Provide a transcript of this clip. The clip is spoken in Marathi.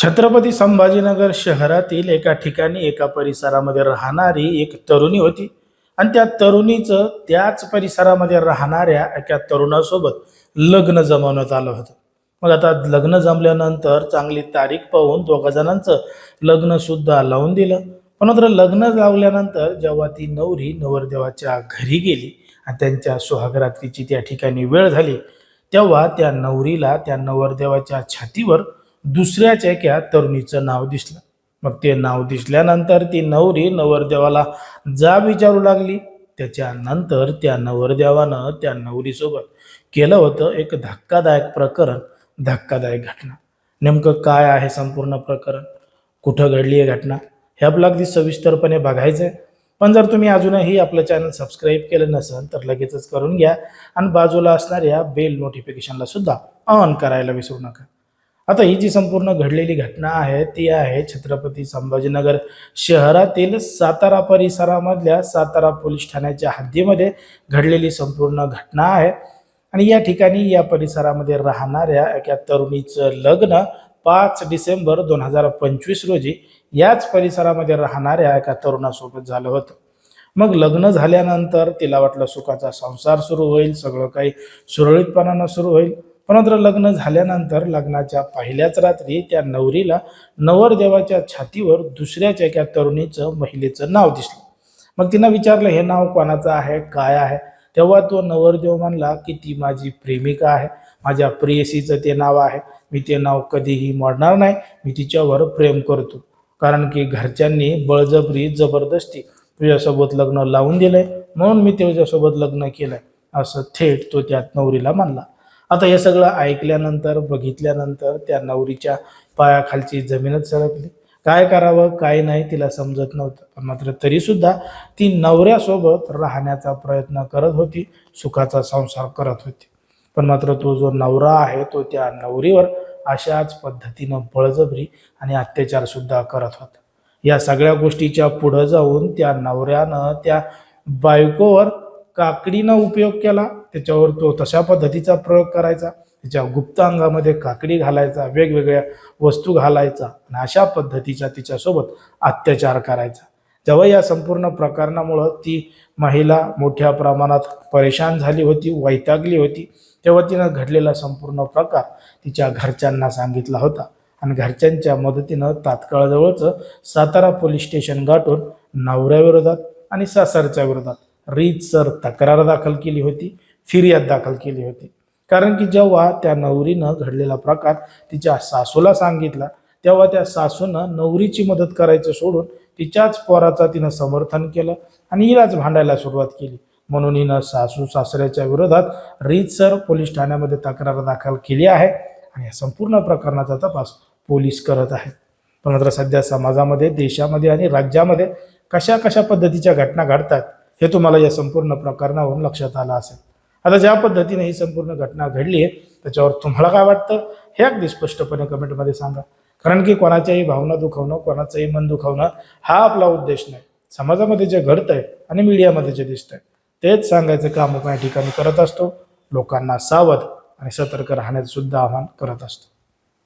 छत्रपती संभाजीनगर शहरातील एका ठिकाणी एका परिसरामध्ये राहणारी एक तरुणी होती आणि त्या तरुणीचं त्याच परिसरामध्ये राहणाऱ्या एका तरुणासोबत लग्न जमवण्यात आलं होतं. मग आता लग्न जमल्यानंतर चांगली तारीख पाहून दोघा जणांचं लग्न सुद्धा लावून दिलं. पण मात्र लग्न लावल्यानंतर जेव्हा ती नवरी नवरदेवाच्या घरी गेली आणि त्यांच्या सुहागरात्रीची त्या ठिकाणी वेळ झाली, तेव्हा त्या नवरीला त्या नवरदेवाच्या छातीवर दुसऱ्याच एका तरुणीचं नाव दिसलं. मग ते नाव दिसल्यानंतर ती नवरी नवरदेवाला जाब विचारू लागली. त्याच्यानंतर त्या नवरदेवानं त्या नवरीसोबत केलं होतं एक धक्कादायक प्रकरण, धक्कादायक घटना. नेमकं काय आहे संपूर्ण प्रकरण, कुठं घडली आहे घटना, हे आपलं अगदी सविस्तरपणे बघायचं आहे. पण जर तुम्ही अजूनही आपलं चॅनल सबस्क्राईब केलं नसेल तर लगेचच करून घ्या आणि बाजूला असणाऱ्या बेल नोटिफिकेशनला सुद्धा ऑन करायला विसरू नका. आता ही जी संपूर्ण घडलेली घटना आहे ती आहे छत्रपती संभाजीनगर शहरातील सातारा परिसरामधल्या सातारा पोलीस ठाण्याच्या हद्दीमध्ये घडलेली संपूर्ण घटना आहे. आणि या ठिकाणी या परिसरामध्ये राहणाऱ्या एका तरुणीचं लग्न 5 डिसेंबर 2025 रोजी याच परिसरामध्ये राहणाऱ्या एका तरुणासोबत झालं होतं. मग लग्न झाल्यानंतर तिला वाटलं सुखाचा संसार सुरू होईल, सगळं काही सुरळीतपणानं सुरू होईल. पण मात्र लग्न झाल्यानंतर लग्नाच्या पहिल्याच रात्री त्या नवरीला नवरदेवाच्या छातीवर दुसऱ्याच एका तरुणीचं, महिलेचं नाव दिसलं. मग तिनं विचारलं हे नाव कोणाचं आहे, काय आहे. तेव्हा तो नवरदेव म्हणला की ती माझी प्रेमिका आहे, माझ्या प्रेयसीचं ते नाव आहे, मी ते नाव कधीही मोडणार नाही, मी तिच्यावर प्रेम करतो. कारण की घरच्यांनी बळजबरी जबरदस्ती तुझ्यासोबत लग्न लावून दिलंय, म्हणून मी तुझ्यासोबत लग्न केलंय, असं थेट तो त्या नवरीला म्हणला. आता हे सगळं ऐकल्यानंतर, बघितल्यानंतर त्या नवरीच्या पायाखालची जमीनच सरकली. काय करावं काय नाही तिला समजत नव्हतं. पण मात्र तरीसुद्धा ती नवऱ्यासोबत राहण्याचा प्रयत्न करत होती, सुखाचा संसार करत होती. पण मात्र तो जो नवरा आहे तो त्या नवरीवर अशाच पद्धतीनं बळजबरी आणि अत्याचार सुद्धा करत होता. या सगळ्या गोष्टीच्या पुढं जाऊन त्या नवऱ्यानं त्या बायकोवर काकडीनं उपयोग केला. त्याच्यावर तो तशा पद्धतीचा प्रयोग करायचा, तिच्या गुप्त अंगामध्ये काकडी घालायचा, वेगवेगळ्या वस्तू घालायचा आणि अशा पद्धतीचा तिच्यासोबत अत्याचार करायचा. जेव्हा या संपूर्ण प्रकरणामुळं ती महिला मोठ्या प्रमाणात परेशान झाली होती, वैतागली होती, तेव्हा तिनं घडलेला संपूर्ण प्रकार तिच्या घरच्यांना सांगितला होता आणि घरच्यांच्या मदतीनं तात्काळ जवळचं सातारा पोलीस स्टेशन गाठून नवऱ्याविरोधात आणि सासरच्या विरोधात रीतसर तक्रार दाखल केली होती, फिर्याद दाखल केली होती. कारण की जेव्हा त्या नवरीनं घडलेला प्रकार तिच्या सासूला सांगितला तेव्हा त्या सासूनं नवरीची मदत करायचं सोडून तिच्याच पोराचा तिनं समर्थन केलं आणि हिलाच भांडायला सुरुवात केली. म्हणून हिनं सासू सासऱ्याच्या विरोधात रीतसर पोलीस ठाण्यामध्ये तक्रार दाखल केली आहे आणि या संपूर्ण प्रकरणाचा तपास पोलीस करत आहेत. पण मात्र सध्या समाजामध्ये, देशामध्ये आणि राज्यामध्ये कशा कशा पद्धतीच्या घटना घडतात हे तुम्हाला या संपूर्ण प्रकरणावरून लक्षात आलं असेल. आता ज्या पद्धतीने ही संपूर्ण घटना घडली आहे त्याच्यावर तुम्हाला काय वाटतं हे अगदी स्पष्टपणे कमेंटमध्ये सांगा. कारण की कोणाच्याही भावना दुखावणं, कोणाचंही मन दुखावणं हा आपला उद्देश नाही. समाजामध्ये जे घडतंय आणि मीडियामध्ये जे दिसतंय तेच सांगायचं काम आपण या ठिकाणी करत असतो. लोकांना सावध आणि सतर्क राहण्याचं सुद्धा आवाहन करत असतो.